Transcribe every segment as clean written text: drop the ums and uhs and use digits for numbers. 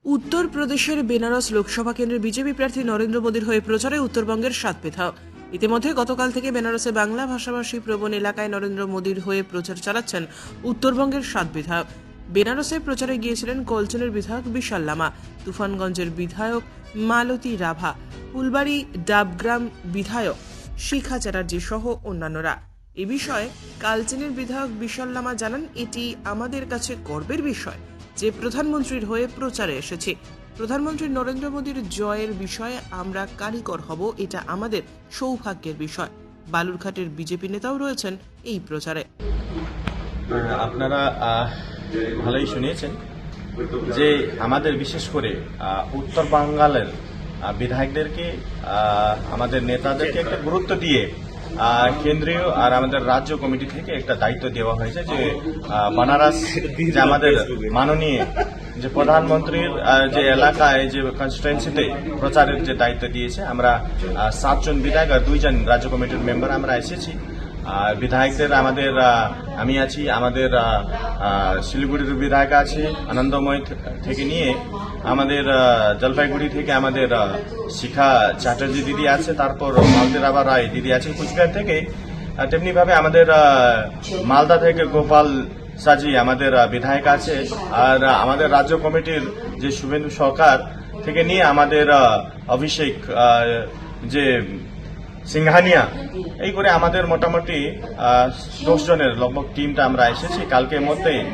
উত্তরপ্রদেশের বেনারস লোকসভা কেন্দ্রের বিজেপি প্রার্থী নরেন্দ্র মোদীর হয়ে প্রচারে উত্তরবঙ্গের 7 বিধায়ক। ইতিমধ্যে গতকাল থেকে বেনারসে বাংলা ভাষাভাষী প্রবণ এলাকায় নরেন্দ্র মোদীর হয়ে প্রচার চালাচ্ছেন উত্তরবঙ্গের 7 বিধায়ক। বেনারসে প্রচারে গিয়েছিলেন কলচনের বিধায়ক বিশাল লামা, তুফানগঞ্জের বিধায়ক মালতী রাভা, ফুলবাড়ি ডাবগ্রাম বিধায়ক শিখা চ্যাটার্জি সহ অন্যান্যরা। এ বিষয়ে কালচিনের বিধায়ক বিশাল লামা জানান, এটি আমাদের কাছে গর্বের বিষয় যে প্রধানমন্ত্রীর হয়ে প্রচারে এসেছি। প্রধানমন্ত্রী নরেন্দ্র মোদীর জয়ের বিষয়ে আমরা কারিগর হব, এটা আমাদের সৌভাগ্যের বিষয়। বালুরঘাটের বিজেপি নেতাও রয়েছেন এই প্রচারে। আপনারা ভালোই শুনিয়েছেন যে আমাদের বিশেষ করে উত্তর বাঙ্গালের বিধায়কদেরকে আমাদের নেতাদেরকে একটা গুরুত্ব দিয়ে কেন্দ্রীয় আর আমাদের রাজ্য কমিটি থেকে একটা দায়িত্ব দেওয়া হয়েছে যে বানারস যে আমাদের মাননীয় যে প্রধানমন্ত্রীর যে এলাকায় যে কনস্টিটুয়েন্সিতে প্রচারের যে দায়িত্ব দিয়েছে, আমরা 7 জন বিধায়ক আর 2 জন রাজ্য কমিটির মেম্বার আমরা এসেছি। বিধায়কদের আমাদের আমি আছি, আমাদের শিলিগুড়ির বিধায়ক আছে আনন্দময় থেকে নিয়ে, আমাদের জলপাইগুড়ি থেকে আমাদের শিখা চ্যাটার্জি দিদি আছে, তারপর মালতী রাভা রায় দিদি আছে কুচবিহার থেকে, তেমনিভাবে আমাদের মালদা থেকে গোপাল সাজি আমাদের বিধায়ক আছে, আর আমাদের রাজ্য কমিটির যে শুভেন্দু সরকার থেকে নিয়ে আমাদের অভিষেক যে সিংহানিয়া, এই করে আমাদের মোটামুটি 10 জনের লগভগ টিমটা আমরা এসেছি। কালকের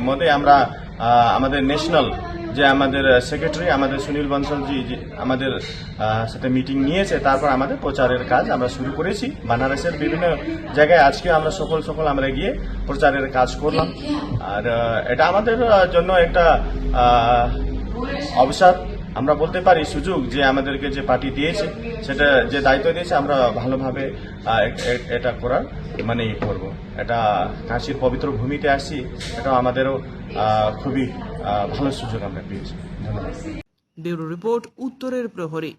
মধ্যে আমরা আমাদের ন্যাশনাল যে আমাদের সেক্রেটারি আমাদের সুনীল বনসলজি আমাদের সাথে মিটিং নিয়েছে, তারপর আমাদের প্রচারের কাজ আমরা শুরু করেছি বানারসের বিভিন্ন জায়গায়। আজকে আমরা সকল আমরা গিয়ে প্রচারের কাজ করলাম, আর এটা আমাদের জন্য একটা অবসর আমরা বলতে পারি, সুযোগ যে আমাদেরকে যে পার্টি দিয়েছে, সেটা যে দায়িত্ব দিয়েছে আমরা ভালোভাবে এটা করার করব। এটা কাশীর পবিত্র ভূমিতে আসছি, এটা আমাদেরও খুবই ভালো সুযোগ আমরা পেয়েছি। ধন্যবাদ। ব্যুরো রিপোর্ট, উত্তরের প্রহরী।